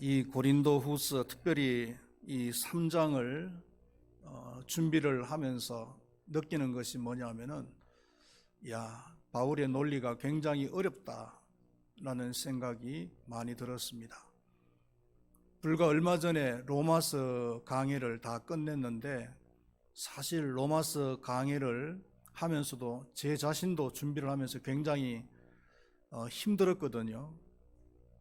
이 고린도후서 특별히 이 3장을 준비를 하면서 느끼는 것이 뭐냐면은 바울의 논리가 굉장히 어렵다라는 생각이 많이 들었습니다. 불과 얼마 전에 로마서 강의를 다 끝냈는데 사실 로마서 강의를 하면서도 제 자신도 준비를 하면서 굉장히 힘들었거든요.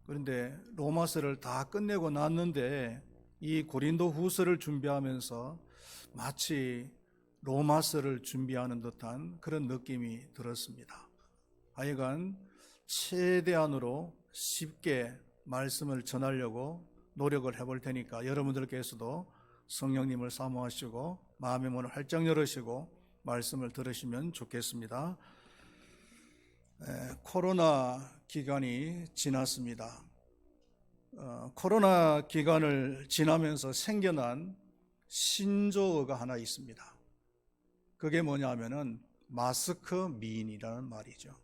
그런데 로마서를 다 끝내고 났는데 이 고린도후서를 준비하면서 마치 로마서를 준비하는 듯한 그런 느낌이 들었습니다. 하여간 최대한으로 쉽게 말씀을 전하려고 노력을 해볼 테니까 여러분들께서도 성령님을 사모하시고 마음의 문을 활짝 열으시고 말씀을 들으시면 좋겠습니다. 코로나 기간이 지났습니다. 코로나 기간을 지나면서 생겨난 신조어가 하나 있습니다. 그게 뭐냐면은 마스크 미인이라는 말이죠.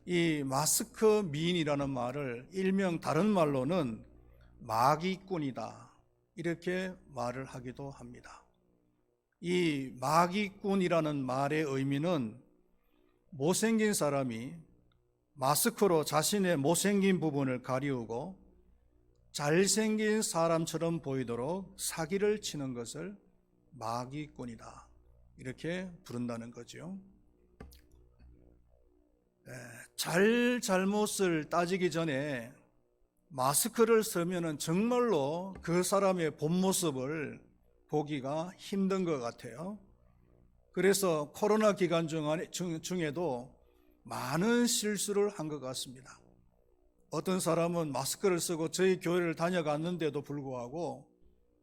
이 마스크 미인이라는 말을 일명 다른 말로는 마기꾼이다 이렇게 말을 하기도 합니다. 이 마기꾼이라는 말의 의미는 못생긴 사람이 마스크로 자신의 못생긴 부분을 가리우고 잘생긴 사람처럼 보이도록 사기를 치는 것을 마기꾼이다 이렇게 부른다는 거죠. 잘못을 따지기 전에 마스크를 쓰면은 정말로 그 사람의 본 모습을 보기가 힘든 것 같아요. 그래서 코로나 기간 중에도 많은 실수를 한 것 같습니다. 어떤 사람은 마스크를 쓰고 저희 교회를 다녀갔는데도 불구하고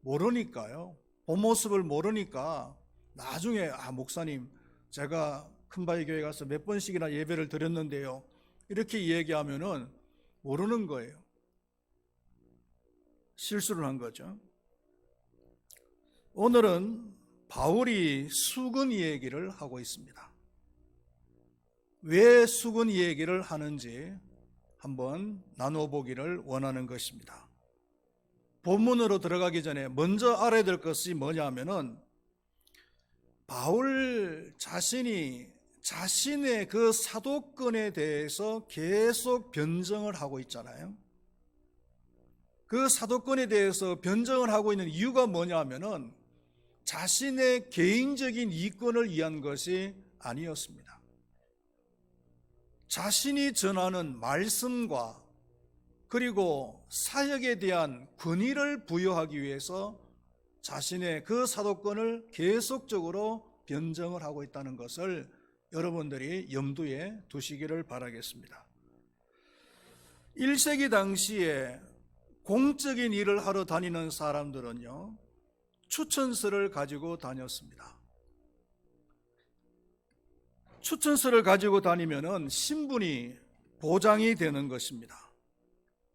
모르니까요. 본 모습을 모르니까 나중에 목사님 제가 큰바위 교회 가서 몇 번씩이나 예배를 드렸는데요. 이렇게 얘기하면은 모르는 거예요. 실수를 한 거죠. 오늘은 바울이 수근이 얘기를 하고 있습니다. 왜 수근이 얘기를 하는지 한번 나누어 보기를 원하는 것입니다. 본문으로 들어가기 전에 먼저 알아야 될 것이 뭐냐면은 바울 자신이 자신의 그 사도권에 대해서 계속 변정을 하고 있잖아요. 그 사도권에 대해서 변정을 하고 있는 이유가 뭐냐면은 자신의 개인적인 이권을 위한 것이 아니었습니다. 자신이 전하는 말씀과 그리고 사역에 대한 권위를 부여하기 위해서 자신의 그 사도권을 계속적으로 변정을 하고 있다는 것을 여러분들이 염두에 두시기를 바라겠습니다. 1세기 당시에 공적인 일을 하러 다니는 사람들은요, 추천서를 가지고 다녔습니다. 추천서를 가지고 다니면은 신분이 보장이 되는 것입니다.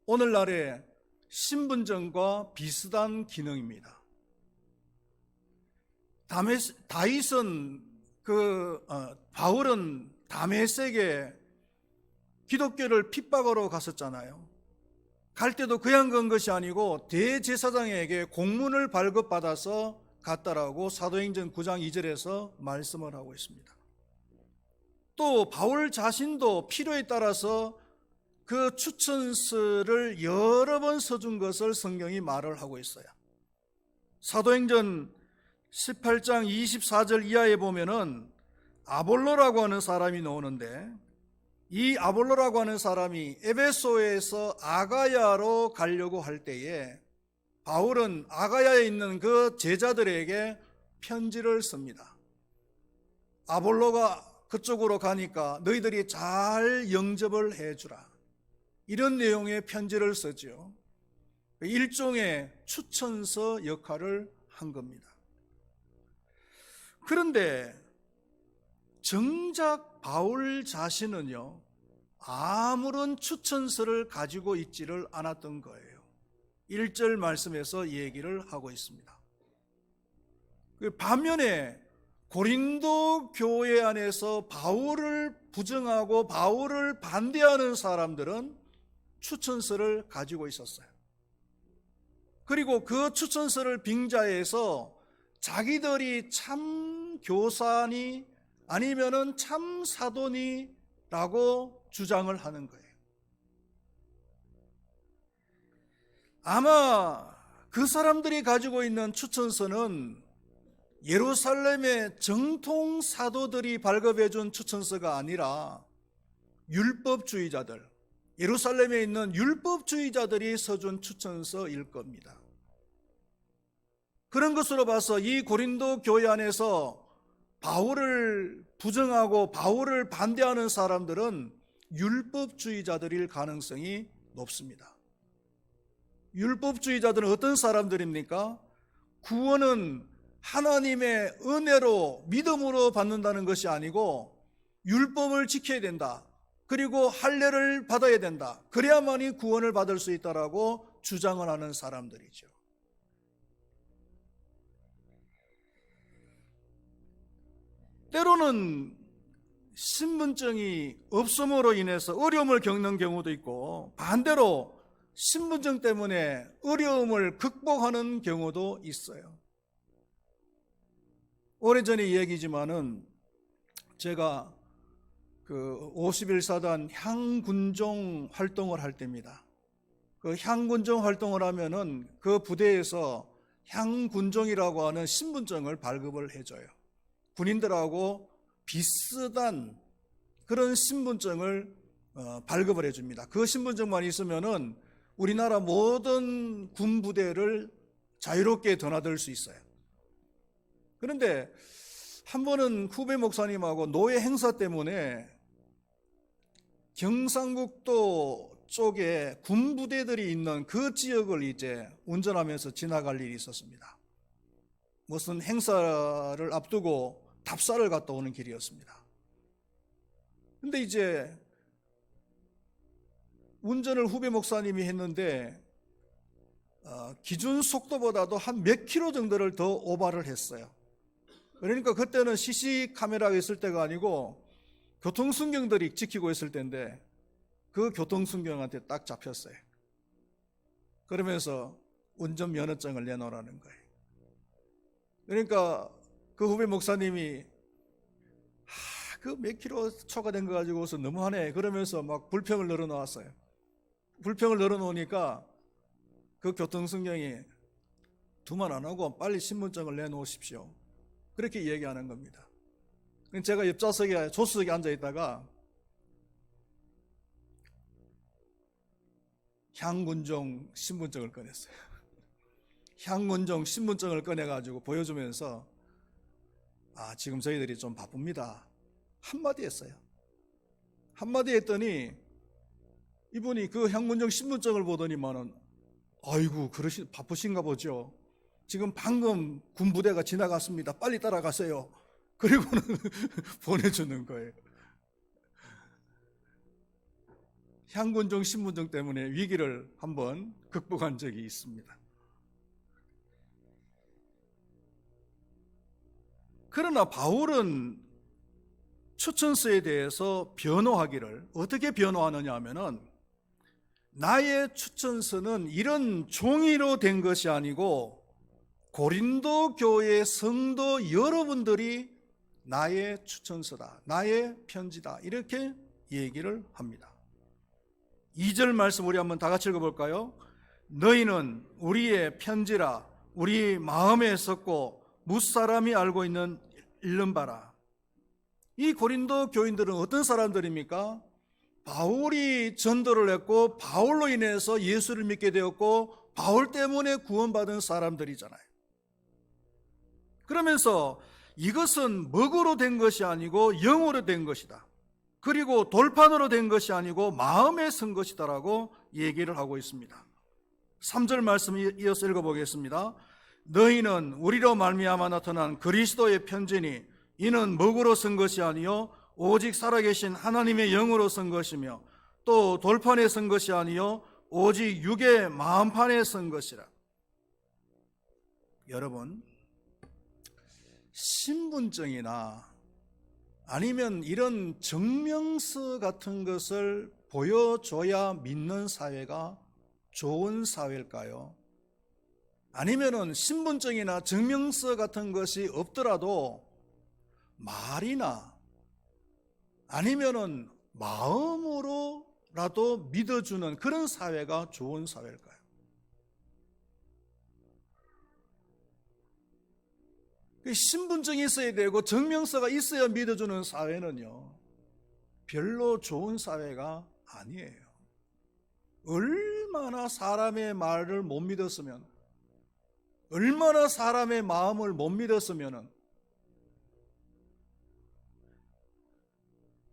오늘날의 신분증과 비슷한 기능입니다. 바울은 다메섹에 기독교를 핍박하러 갔었잖아요. 갈 때도 그냥 간 것이 아니고 대제사장에게 공문을 발급받아서 갔다라고 사도행전 9장 2절에서 말씀을 하고 있습니다. 또 바울 자신도 필요에 따라서 그 추천서를 여러 번 써준 것을 성경이 말을 하고 있어요. 사도행전 18장 24절 이하에 보면은 아볼로라고 하는 사람이 나오는데 이 아볼로라고 하는 사람이 에베소에서 아가야로 가려고 할 때에 바울은 아가야에 있는 그 제자들에게 편지를 씁니다. 아볼로가 그쪽으로 가니까 너희들이 잘 영접을 해주라. 이런 내용의 편지를 쓰죠. 일종의 추천서 역할을 한 겁니다. 그런데 정작 바울 자신은요, 아무런 추천서를 가지고 있지를 않았던 거예요. 1절 말씀에서 얘기를 하고 있습니다. 반면에 고린도 교회 안에서 바울을 부정하고 바울을 반대하는 사람들은 추천서를 가지고 있었어요. 그리고 그 추천서를 빙자해서 자기들이 참 교사니 아니면은 참 사도니라고 주장을 하는 거예요. 아마 그 사람들이 가지고 있는 추천서는 예루살렘의 정통 사도들이 발급해 준 추천서가 아니라 율법주의자들, 예루살렘에 있는 율법주의자들이 써준 추천서일 겁니다. 그런 것으로 봐서 이 고린도 교회 안에서 바울을 부정하고 바울을 반대하는 사람들은 율법주의자들일 가능성이 높습니다. 율법주의자들은 어떤 사람들입니까? 구원은 하나님의 은혜로 믿음으로 받는다는 것이 아니고 율법을 지켜야 된다. 그리고 할례를 받아야 된다. 그래야만이 구원을 받을 수 있다라고 주장을 하는 사람들이죠. 때로는 신분증이 없음으로 인해서 어려움을 겪는 경우도 있고 반대로 신분증 때문에 어려움을 극복하는 경우도 있어요. 오래전의 얘기지만은 제가 그 51사단 향군종 활동을 할 때입니다. 그 향군종 활동을 하면은 그 부대에서 향군종이라고 하는 신분증을 발급을 해줘요. 군인들하고 비슷한 그런 신분증을 발급을 해줍니다. 그 신분증만 있으면은 우리나라 모든 군부대를 자유롭게 드나들 수 있어요. 그런데 한 번은 후배 목사님하고 노예 행사 때문에 경상북도 쪽에 군부대들이 있는 그 지역을 이제 운전하면서 지나갈 일이 있었습니다. 무슨 행사를 앞두고 답사를 갔다 오는 길이었습니다. 근데 이제 운전을 후배 목사님이 했는데 기준 속도보다도 한 몇 킬로 정도를 더 오버를 했어요. 그러니까 그때는 CC 카메라가 있을 때가 아니고 교통순경들이 지키고 있을 때인데 그 교통순경한테 딱 잡혔어요. 그러면서 운전면허증을 내놓으라는 거예요. 그러니까 그 후배 목사님이 그 몇 킬로 초과된 거 가지고서 너무하네 그러면서 막 불평을 늘어놓았어요. 불평을 늘어놓으니까 그 교통순경이 두말 안 하고 빨리 신분증을 내놓으십시오. 그렇게 얘기하는 겁니다. 제가 옆좌석에 조수석에 앉아 있다가 향군종 신분증을 꺼냈어요. 향군종 신분증을 꺼내가지고 보여주면서 지금 저희들이 좀 바쁩니다. 한마디 했어요. 한마디 했더니 이분이 그 향군종 신분증을 보더니만은 아이고 바쁘신가 보죠. 지금 방금 군부대가 지나갔습니다. 빨리 따라가세요. 그리고는 보내주는 거예요. 향군종 신분증 때문에 위기를 한번 극복한 적이 있습니다. 그러나 바울은 추천서에 대해서 변호하기를 어떻게 변호하느냐 하면은 나의 추천서는 이런 종이로 된 것이 아니고 고린도 교회 성도 여러분들이 나의 추천서다, 나의 편지다 이렇게 얘기를 합니다. 2절 말씀 우리 한번 다 같이 읽어볼까요? 너희는 우리의 편지라 우리 마음에 썩고 무사람이 알고 있는 일름바라. 이 고린도 교인들은 어떤 사람들입니까? 바울이 전도를 했고 바울로 인해서 예수를 믿게 되었고 바울 때문에 구원받은 사람들이잖아요. 그러면서 이것은 먹으로 된 것이 아니고 영으로 된 것이다. 그리고 돌판으로 된 것이 아니고 마음에 선 것이다라고 얘기를 하고 있습니다. 3절 말씀 이어서 읽어보겠습니다. 너희는 우리로 말미암아 나타난 그리스도의 편지니 이는 먹으로 쓴 것이 아니요 오직 살아계신 하나님의 영으로 쓴 것이며 또 돌판에 쓴 것이 아니요 오직 육의 마음판에 쓴 것이라. 여러분, 신분증이나 아니면 이런 증명서 같은 것을 보여줘야 믿는 사회가 좋은 사회일까요? 아니면은 신분증이나 증명서 같은 것이 없더라도 말이나 아니면은 마음으로라도 믿어주는 그런 사회가 좋은 사회일까요? 신분증이 있어야 되고 증명서가 있어야 믿어주는 사회는요, 별로 좋은 사회가 아니에요. 얼마나 사람의 말을 못 믿었으면, 얼마나 사람의 마음을 못 믿었으면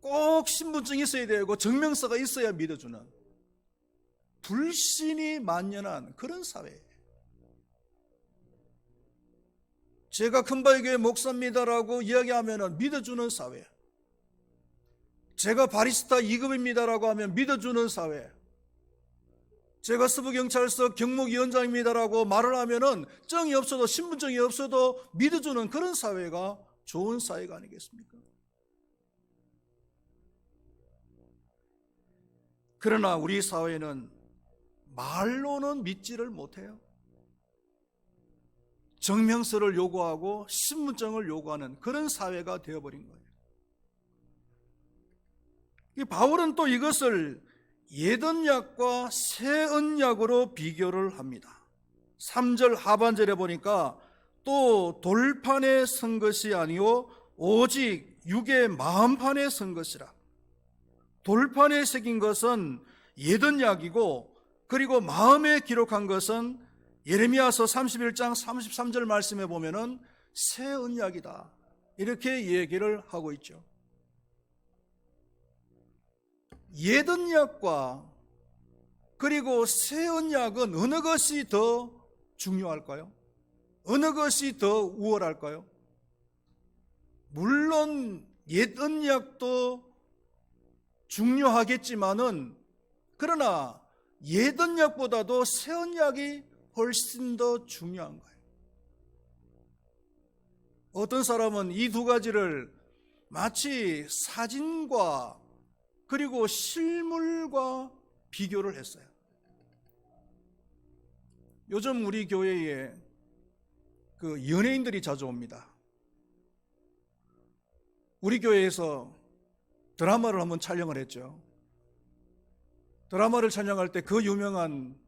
꼭 신분증이 있어야 되고 증명서가 있어야 믿어주는 불신이 만연한 그런 사회예요. 제가 큰바위교회 목사입니다라고 이야기하면 믿어주는 사회, 제가 바리스타 2급입니다라고 하면 믿어주는 사회, 제가 서부경찰서 경무위원장입니다라고 말을 하면은 정이 없어도 신분증이 없어도 믿어주는 그런 사회가 좋은 사회가 아니겠습니까? 그러나 우리 사회는 말로는 믿지를 못해요. 증명서를 요구하고 신분증을 요구하는 그런 사회가 되어버린 거예요. 바울은 또 이것을 옛언약과 새언약으로 비교를 합니다. 3절 하반절에 보니까 또 돌판에 선 것이 아니오 오직 육의 마음판에 선 것이라. 돌판에 새긴 것은 옛언약이고, 그리고 마음에 기록한 것은 예레미야서 31장 33절 말씀에 보면은 새 언약이다, 이렇게 얘기를 하고 있죠. 옛 언약과 그리고 새 언약은 어느 것이 더 중요할까요? 어느 것이 더 우월할까요? 물론 옛 언약도 중요하겠지만은, 그러나 옛 언약보다도 새 언약이 훨씬 더 중요한 거예요. 어떤 사람은 이 두 가지를 마치 사진과 그리고 실물과 비교를 했어요. 요즘 우리 교회에 그 연예인들이 자주 옵니다. 우리 교회에서 드라마를 한번 촬영을 했죠. 드라마를 촬영할 때 그 유명한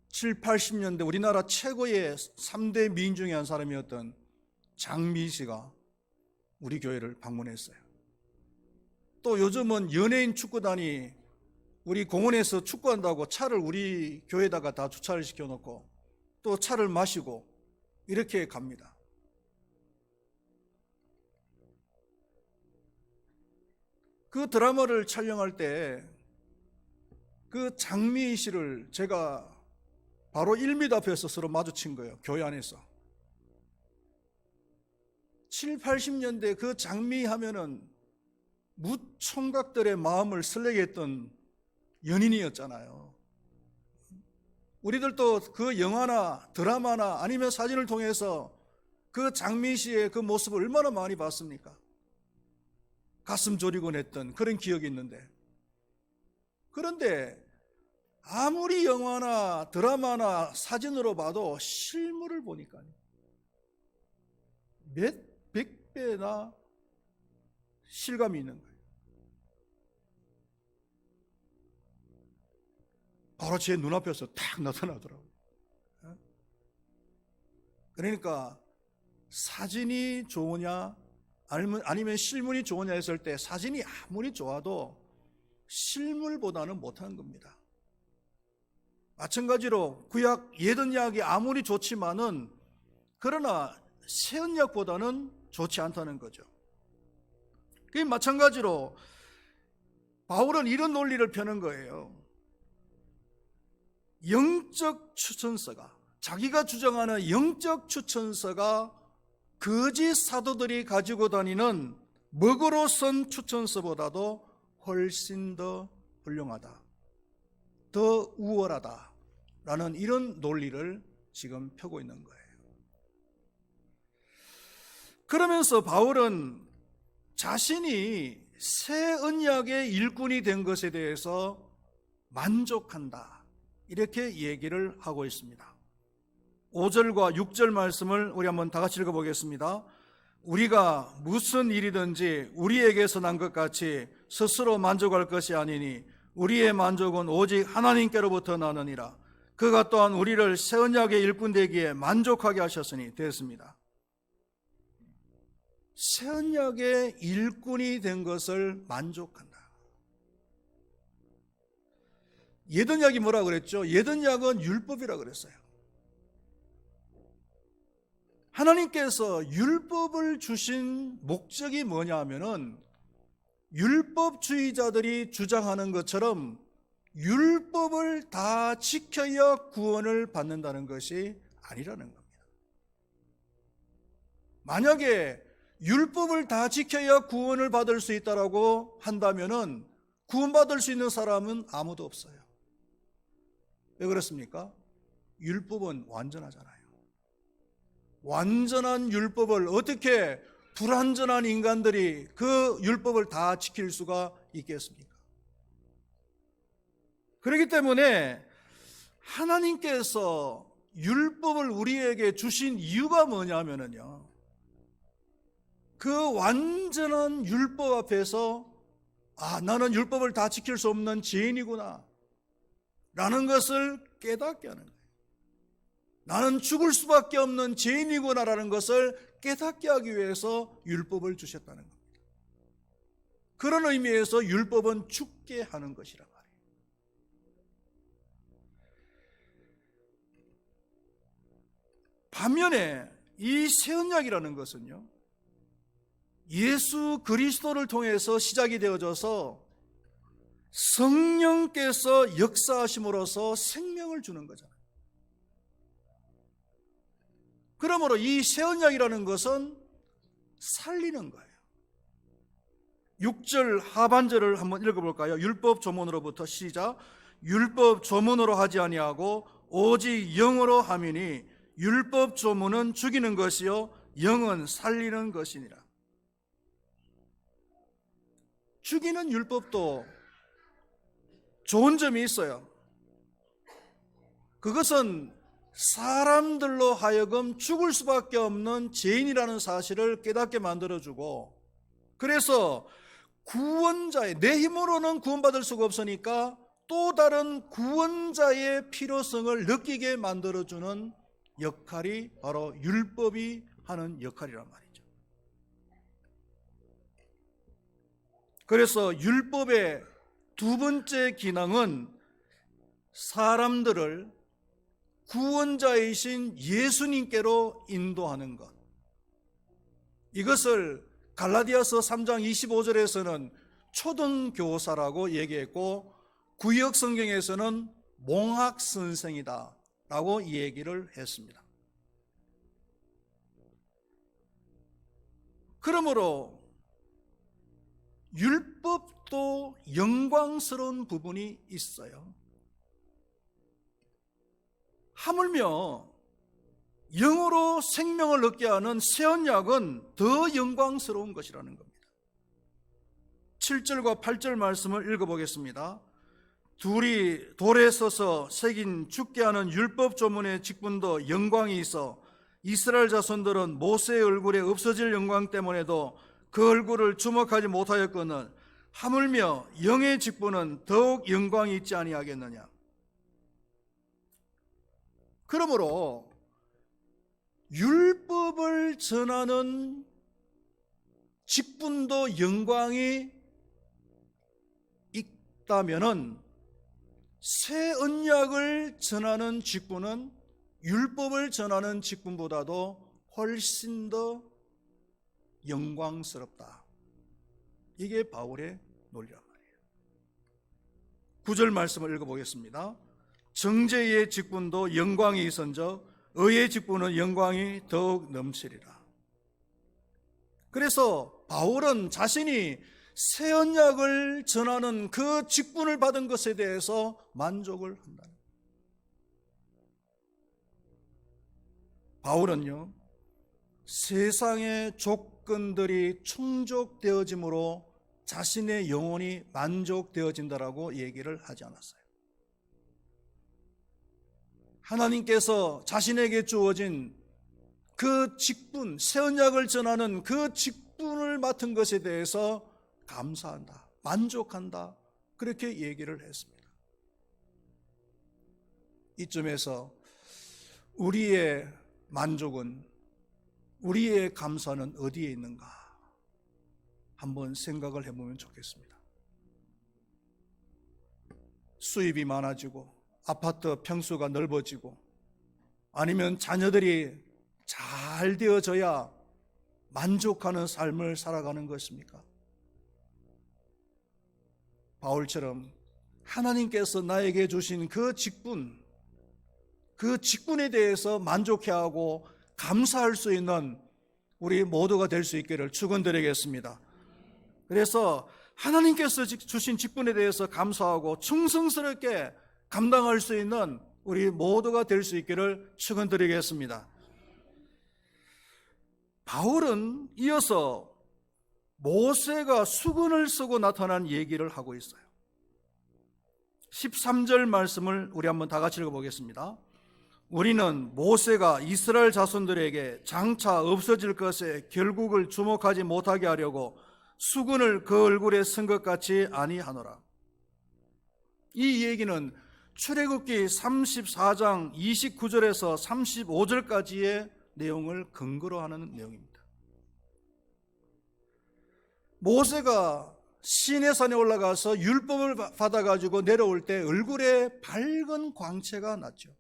7, 80년대 우리나라 최고의 3대 미인 중에 한 사람이었던 장미 씨가 우리 교회를 방문했어요. 또 요즘은 연예인 축구단이 우리 공원에서 축구한다고 차를 우리 교회에다가 다 주차를 시켜놓고 또 차를 마시고 이렇게 갑니다. 그 드라마를 촬영할 때 그 장미 씨를 제가 바로 1m 앞에서 서로 마주친 거예요. 교회 안에서. 7, 80년대 그 장미 하면은 무총각들의 마음을 설레게 했던 연인이었잖아요. 우리들도 그 영화나 드라마나 아니면 사진을 통해서 그 장미 씨의 그 모습을 얼마나 많이 봤습니까? 가슴 졸이곤 했던 그런 기억이 있는데, 그런데 아무리 영화나 드라마나 사진으로 봐도 실물을 보니까 몇 배나 실감이 있는 거예요. 바로 제 눈앞에서 탁 나타나더라고요. 그러니까 사진이 좋으냐 아니면 실물이 좋으냐 했을 때 사진이 아무리 좋아도 실물보다는 못하는 겁니다. 마찬가지로 구약 옛언약이 아무리 좋지만은 그러나 새언약보다는 좋지 않다는 거죠. 그 마찬가지로 바울은 이런 논리를 펴는 거예요. 영적 추천서가, 자기가 주장하는 영적 추천서가 거짓 사도들이 가지고 다니는 먹으로 쓴 추천서보다도 훨씬 더 훌륭하다, 더 우월하다라는 이런 논리를 지금 펴고 있는 거예요. 그러면서 바울은 자신이 새 언약의 일꾼이 된 것에 대해서 만족한다, 이렇게 얘기를 하고 있습니다. 5절과 6절 말씀을 우리 한번 다 같이 읽어보겠습니다. 우리가 무슨 일이든지 우리에게서 난 것 같이 스스로 만족할 것이 아니니 우리의 만족은 오직 하나님께로부터 나느니라. 그가 또한 우리를 새 언약의 일꾼 되기에 만족하게 하셨으니 됐습니다. 새 언약의 일꾼이 된 것을 만족한다. 옛 언약이 뭐라 그랬죠? 옛 언약은 율법이라 그랬어요. 하나님께서 율법을 주신 목적이 뭐냐 하면은 율법주의자들이 주장하는 것처럼 율법을 다 지켜야 구원을 받는다는 것이 아니라는 겁니다. 만약에 율법을 다 지켜야 구원을 받을 수 있다라고 한다면은 구원받을 수 있는 사람은 아무도 없어요. 왜 그렇습니까? 율법은 완전하잖아요. 완전한 율법을 어떻게 불완전한 인간들이 그 율법을 다 지킬 수가 있겠습니까? 그렇기 때문에 하나님께서 율법을 우리에게 주신 이유가 뭐냐면요, 그 완전한 율법 앞에서 나는 율법을 다 지킬 수 없는 죄인이구나 라는 것을 깨닫게 하는 거예요. 나는 죽을 수밖에 없는 죄인이구나라는 것을 깨닫게 하기 위해서 율법을 주셨다는 겁니다. 그런 의미에서 율법은 죽게 하는 것이란 말이에요. 반면에 이 새 언약이라는 것은요, 예수 그리스도를 통해서 시작이 되어져서 성령께서 역사하심으로써 생명을 주는 거잖아요. 그러므로 이 새 언약이라는 것은 살리는 거예요. 6절 하반절을 한번 읽어볼까요? 율법 조문으로부터 시작. 율법 조문으로 하지 아니하고 오직 영으로 함이니 율법 조문은 죽이는 것이요 영은 살리는 것이니라. 죽이는 율법도 좋은 점이 있어요. 그것은 사람들로 하여금 죽을 수밖에 없는 죄인이라는 사실을 깨닫게 만들어주고, 그래서 구원자의, 내 힘으로는 구원받을 수가 없으니까 또 다른 구원자의 필요성을 느끼게 만들어주는 역할이 바로 율법이 하는 역할이란 말이죠. 그래서 율법의 두 번째 기능은 사람들을 구원자이신 예수님께로 인도하는 것. 이것을 갈라디아서 3장 25절에서는 초등교사라고 얘기했고, 구역 성경에서는 몽학선생이다 라고 얘기를 했습니다. 그러므로 율법도 영광스러운 부분이 있어요. 하물며 영으로 생명을 얻게 하는 새 언약은 더 영광스러운 것이라는 겁니다. 7절과 8절 말씀을 읽어보겠습니다. 둘이 돌에 서서 새긴 죽게 하는 율법 조문의 직분도 영광이 있어 이스라엘 자손들은 모세의 얼굴에 없어질 영광 때문에도 그 얼굴을 주목하지 못하였거늘 하물며 영의 직분은 더욱 영광이 있지 아니하겠느냐. 그러므로 율법을 전하는 직분도 영광이 있다면은 새 언약을 전하는 직분은 율법을 전하는 직분보다도 훨씬 더 영광스럽다. 이게 바울의 논리란 말이에요. 9절 말씀을 읽어보겠습니다. 정죄의 직분도 영광이 있은즉 의의 직분은 영광이 더욱 넘치리라. 그래서 바울은 자신이 새 언약을 전하는 그 직분을 받은 것에 대해서 만족을 한다. 바울은요, 세상의 조건들이 충족되어짐으로 자신의 영혼이 만족되어진다라고 얘기를 하지 않았어요. 하나님께서 자신에게 주어진 그 직분, 새 언약을 전하는 그 직분을 맡은 것에 대해서 감사한다, 만족한다, 그렇게 얘기를 했습니다. 이쯤에서 우리의 만족은, 우리의 감사는 어디에 있는가 한번 생각을 해보면 좋겠습니다. 수입이 많아지고 아파트 평수가 넓어지고 아니면 자녀들이 잘 되어져야 만족하는 삶을 살아가는 것입니까? 바울처럼 하나님께서 나에게 주신 그 직분, 그 직분에 대해서 만족해하고 감사할 수 있는 우리 모두가 될 수 있기를 축원드리겠습니다. 그래서 하나님께서 주신 직분에 대해서 감사하고 충성스럽게 감당할 수 있는 우리 모두가 될 수 있기를 축원드리겠습니다. 바울은 이어서 모세가 수건을 쓰고 나타난 얘기를 하고 있어요. 13절 말씀을 우리 한번 다 같이 읽어보겠습니다. 우리는 모세가 이스라엘 자손들에게 장차 없어질 것에 결국을 주목하지 못하게 하려고 수건을 그 얼굴에 쓴 것 같이 아니하노라. 이 얘기는 출애굽기 34장 29절에서 35절까지의 내용을 근거로 하는 내용입니다. 모세가 시내산에 올라가서 율법을 받아가지고 내려올 때 얼굴에 밝은 광채가 났죠.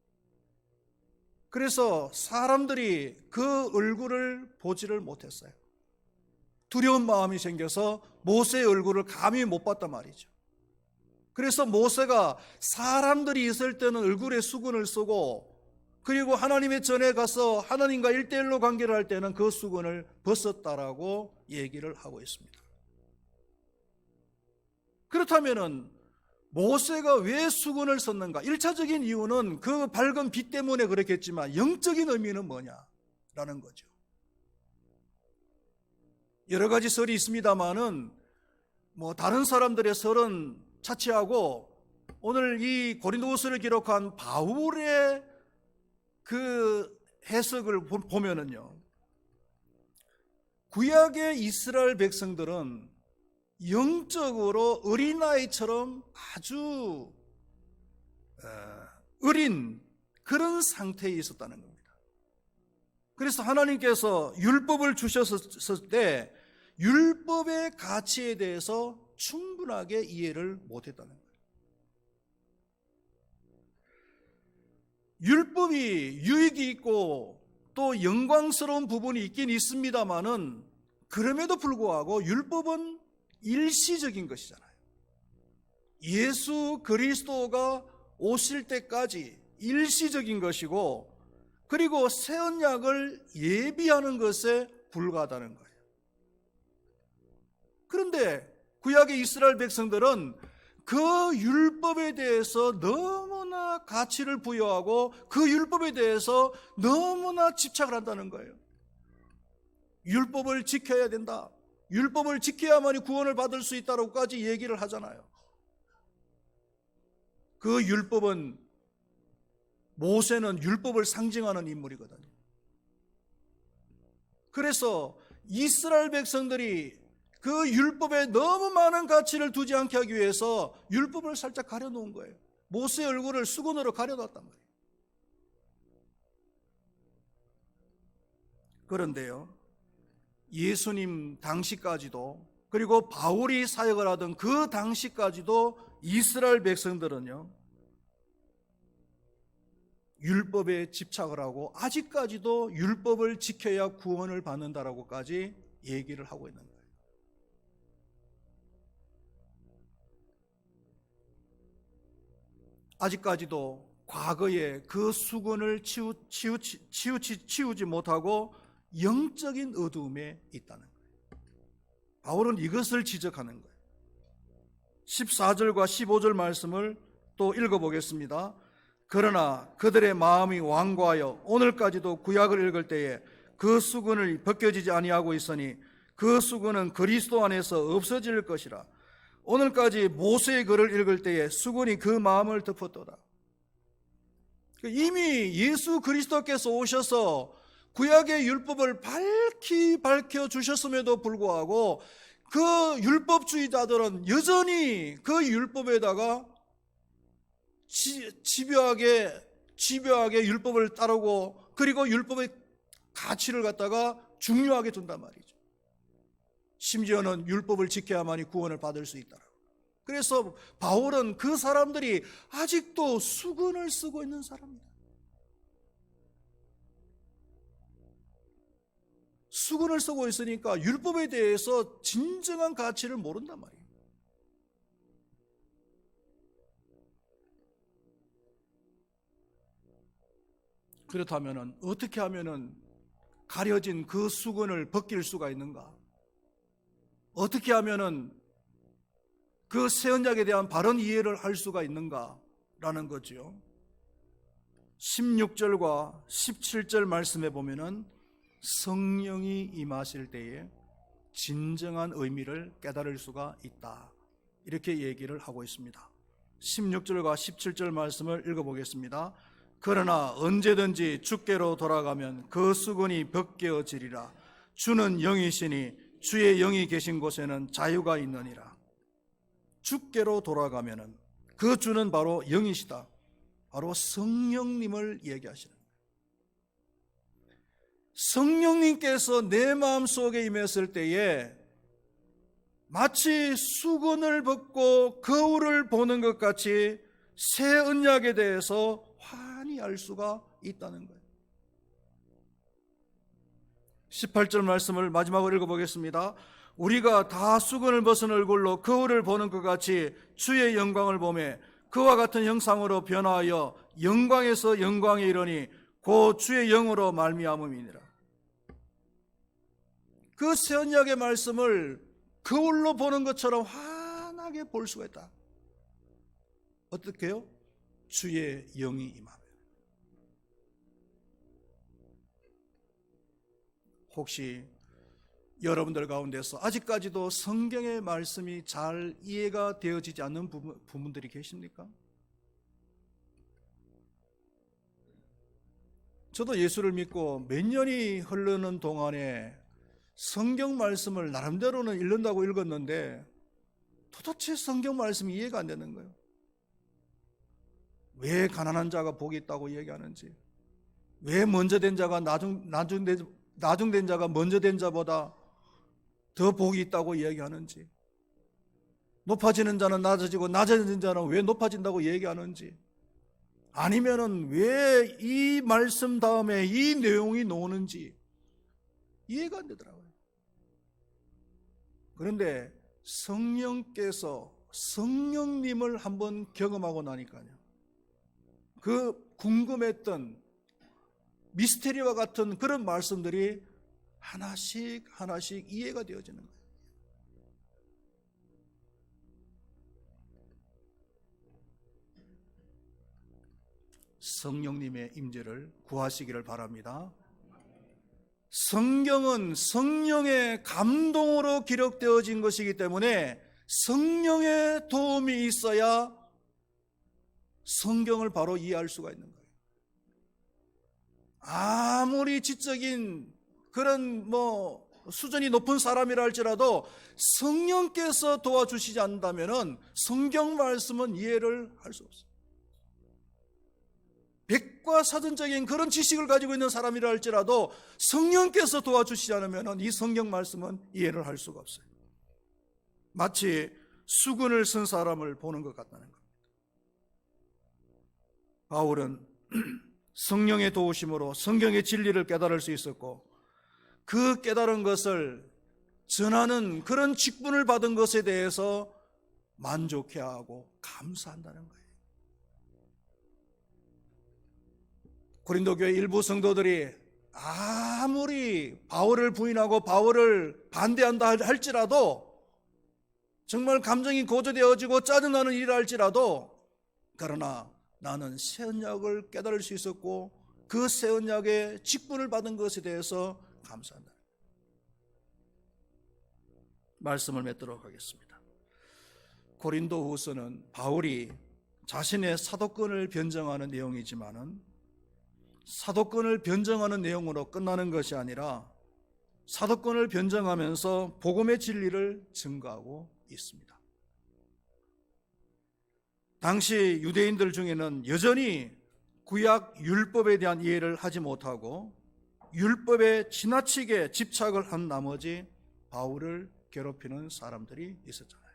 그래서 사람들이 그 얼굴을 보지를 못했어요. 두려운 마음이 생겨서 모세의 얼굴을 감히 못 봤단 말이죠. 그래서 모세가 사람들이 있을 때는 얼굴에 수건을 쓰고, 그리고 하나님의 전에 가서 하나님과 1대1로 관계를 할 때는 그 수건을 벗었다라고 얘기를 하고 있습니다. 그렇다면은 모세가 왜 수건을 썼는가? 1차적인 이유는 그 밝은 빛 때문에 그렇겠지만 영적인 의미는 뭐냐라는 거죠. 여러 가지 설이 있습니다만은 다른 사람들의 설은 차치하고 오늘 이 고린도후서를 기록한 바울의 그 해석을 보면은요, 구약의 이스라엘 백성들은 영적으로 어린아이처럼 아주 어린 그런 상태에 있었다는 겁니다. 그래서 하나님께서 율법을 주셨을 때 율법의 가치에 대해서 충분하게 이해를 못했다는 거예요. 율법이 유익이 있고 또 영광스러운 부분이 있긴 있습니다만은 그럼에도 불구하고 율법은 일시적인 것이잖아요. 예수 그리스도가 오실 때까지 일시적인 것이고, 그리고 새 언약을 예비하는 것에 불과하다는 거예요. 그런데 구약의 이스라엘 백성들은 그 율법에 대해서 너무나 가치를 부여하고 그 율법에 대해서 너무나 집착을 한다는 거예요. 율법을 지켜야 된다, 율법을 지켜야만이 구원을 받을 수 있다고까지 얘기를 하잖아요. 그 율법은, 모세는 율법을 상징하는 인물이거든요. 그래서 이스라엘 백성들이 그 율법에 너무 많은 가치를 두지 않게 하기 위해서 율법을 살짝 가려놓은 거예요. 모세의 얼굴을 수건으로 가려놨단 말이에요. 그런데요, 예수님 당시까지도, 그리고 바울이 사역을 하던 그 당시까지도 이스라엘 백성들은요, 율법에 집착을 하고 아직까지도 율법을 지켜야 구원을 받는다라고까지 얘기를 하고 있는 거예요. 아직까지도 과거에 그 수건을 치우지 못하고 영적인 어두움에 있다는 거예요. 바울은 이것을 지적하는 거예요. 14절과 15절 말씀을 또 읽어보겠습니다. 그러나 그들의 마음이 완고하여 오늘까지도 구약을 읽을 때에 그 수건을 벗겨지지 아니하고 있으니 그 수건은 그리스도 안에서 없어질 것이라. 오늘까지 모세의 글을 읽을 때에 수건이 그 마음을 덮었도다. 이미 예수 그리스도께서 오셔서 구약의 율법을 밝혀 주셨음에도 불구하고 그 율법주의자들은 여전히 그 율법에다가 집요하게 율법을 따르고, 그리고 율법의 가치를 갖다가 중요하게 둔단 말이죠. 심지어는 율법을 지켜야만이 구원을 받을 수 있다. 그래서 바울은 그 사람들이 아직도 수건을 쓰고 있는 사람이다. 수건을 쓰고 있으니까 율법에 대해서 진정한 가치를 모른단 말이에요. 그렇다면 어떻게 하면 가려진 그 수건을 벗길 수가 있는가? 어떻게 하면 그 새 언약에 대한 바른 이해를 할 수가 있는가라는 거죠. 16절과 17절 말씀에 보면은 성령이 임하실 때에 진정한 의미를 깨달을 수가 있다, 이렇게 얘기를 하고 있습니다. 16절과 17절 말씀을 읽어보겠습니다. 그러나 언제든지 주께로 돌아가면 그 수건이 벗겨지리라. 주는 영이시니 주의 영이 계신 곳에는 자유가 있느니라. 주께로 돌아가면은 그 주는 바로 영이시다. 바로 성령님을 얘기하시는 거예요. 성령님께서 내 마음속에 임했을 때에 마치 수건을 벗고 거울을 보는 것 같이 새 언약에 대해서 환히 알 수가 있다는 거예요. 18절 말씀을 마지막으로 읽어보겠습니다. 우리가 다 수건을 벗은 얼굴로 거울을 보는 것 같이 주의 영광을 보매 그와 같은 형상으로 변화하여 영광에서 영광에 이르니 곧 주의 영으로 말미암음이니라. 그 새 언약의 말씀을 거울로 보는 것처럼 환하게 볼 수가 있다. 어떻게요? 주의 영이 임하면. 혹시 여러분들 가운데서 아직까지도 성경의 말씀이 잘 이해가 되어지지 않는 부분들이 계십니까? 저도 예수를 믿고 몇 년이 흐르는 동안에 성경 말씀을 나름대로는 읽는다고 읽었는데 도대체 성경 말씀이 이해가 안 되는 거예요. 왜 가난한 자가 복이 있다고 얘기하는지, 왜 먼저 된 자가 나중된 자가 먼저 된 자보다 더 복이 있다고 이야기하는지, 높아지는 자는 낮아지고 낮아지는 자는 왜 높아진다고 얘기하는지, 아니면은 왜 이 말씀 다음에 이 내용이 나오는지 이해가 안 되더라고요. 그런데 성령님을 한번 경험하고 나니까요, 그 궁금했던 미스테리와 같은 그런 말씀들이 하나씩 이해가 되어지는 거예요. 성령님의 임재를 구하시기를 바랍니다. 성경은 성령의 감동으로 기록되어진 것이기 때문에 성령의 도움이 있어야 성경을 바로 이해할 수가 있는 거예요. 아무리 지적인 그런 수준이 높은 사람이라 할지라도 성령께서 도와주시지 않는다면 성경 말씀은 이해를 할 수 없어요. 백과사전적인 그런 지식을 가지고 있는 사람이라 할지라도 성령께서 도와주시지 않으면 이 성경 말씀은 이해를 할 수가 없어요. 마치 수건을 쓴 사람을 보는 것 같다는 겁니다. 바울은 성령의 도우심으로 성경의 진리를 깨달을 수 있었고, 그 깨달은 것을 전하는 그런 직분을 받은 것에 대해서 만족해하고 감사한다는 거예요. 고린도 교회 일부 성도들이 아무리 바울을 부인하고 바울을 반대한다 할지라도, 정말 감정이 고조되어지고 짜증나는 일을 할지라도, 그러나 나는 새 언약을 깨달을 수 있었고 그 새 언약의 직분을 받은 것에 대해서 감사한다. 말씀을 맺도록 하겠습니다. 고린도후서는 바울이 자신의 사도권을 변증하는 내용이지만은 사도권을 변증하는 내용으로 끝나는 것이 아니라 사도권을 변증하면서 복음의 진리를 증거하고 있습니다. 당시 유대인들 중에는 여전히 구약 율법에 대한 이해를 하지 못하고 율법에 지나치게 집착을 한 나머지 바울을 괴롭히는 사람들이 있었잖아요.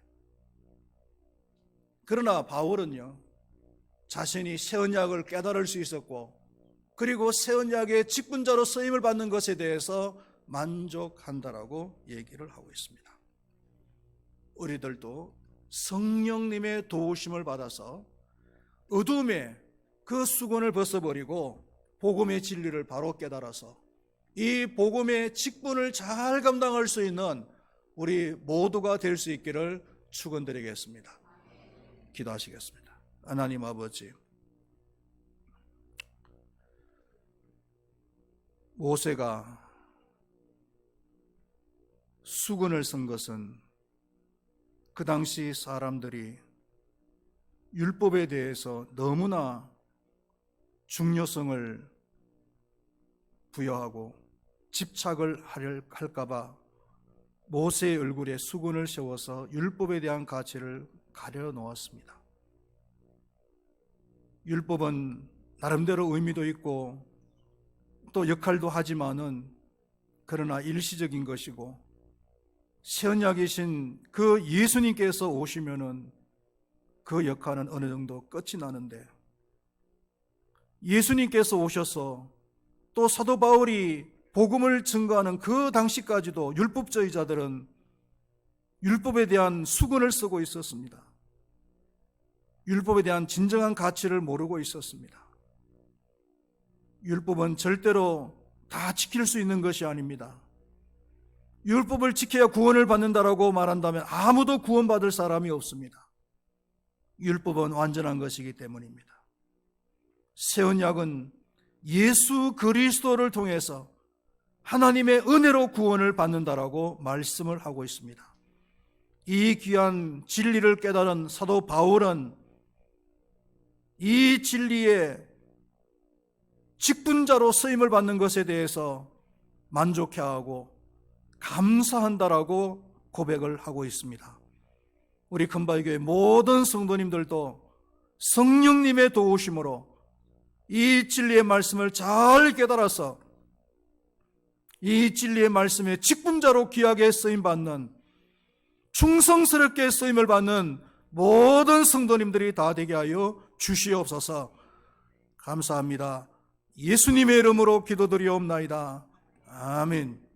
그러나 바울은요, 자신이 새 언약을 깨달을 수 있었고 그리고 새 언약의 직분자로 쓰임을 받는 것에 대해서 만족한다라고 얘기를 하고 있습니다. 우리들도 성령님의 도우심을 받아서 어둠의 그 수건을 벗어버리고 복음의 진리를 바로 깨달아서 이 복음의 직분을 잘 감당할 수 있는 우리 모두가 될 수 있기를 축원드리겠습니다. 기도하시겠습니다. 하나님 아버지, 모세가 수건을 쓴 것은 그 당시 사람들이 율법에 대해서 너무나 중요성을 부여하고 집착을 할까봐 모세의 얼굴에 수건을 세워서 율법에 대한 가치를 가려 놓았습니다. 율법은 나름대로 의미도 있고 또 역할도 하지만은 그러나 일시적인 것이고 새 언약이신 그 예수님께서 오시면은 그 역할은 어느 정도 끝이 나는데 예수님께서 오셔서 또 사도 바울이 복음을 증거하는 그 당시까지도 율법주의자들은 율법에 대한 수건을 쓰고 있었습니다. 율법에 대한 진정한 가치를 모르고 있었습니다. 율법은 절대로 다 지킬 수 있는 것이 아닙니다. 율법을 지켜야 구원을 받는다라고 말한다면 아무도 구원받을 사람이 없습니다. 율법은 완전한 것이기 때문입니다. 새 언약은 예수 그리스도를 통해서 하나님의 은혜로 구원을 받는다라고 말씀을 하고 있습니다. 이 귀한 진리를 깨달은 사도 바울은 이 진리의 직분자로 쓰임을 받는 것에 대해서 만족해하고 감사한다라고 고백을 하고 있습니다. 우리 금바위교회 모든 성도님들도 성령님의 도우심으로 이 진리의 말씀을 잘 깨달아서 이 진리의 말씀의 직분자로 귀하게 쓰임받는 충성스럽게 쓰임을 받는 모든 성도님들이 다 되게 하여 주시옵소서. 감사합니다. 예수님의 이름으로 기도드리옵나이다. 아멘.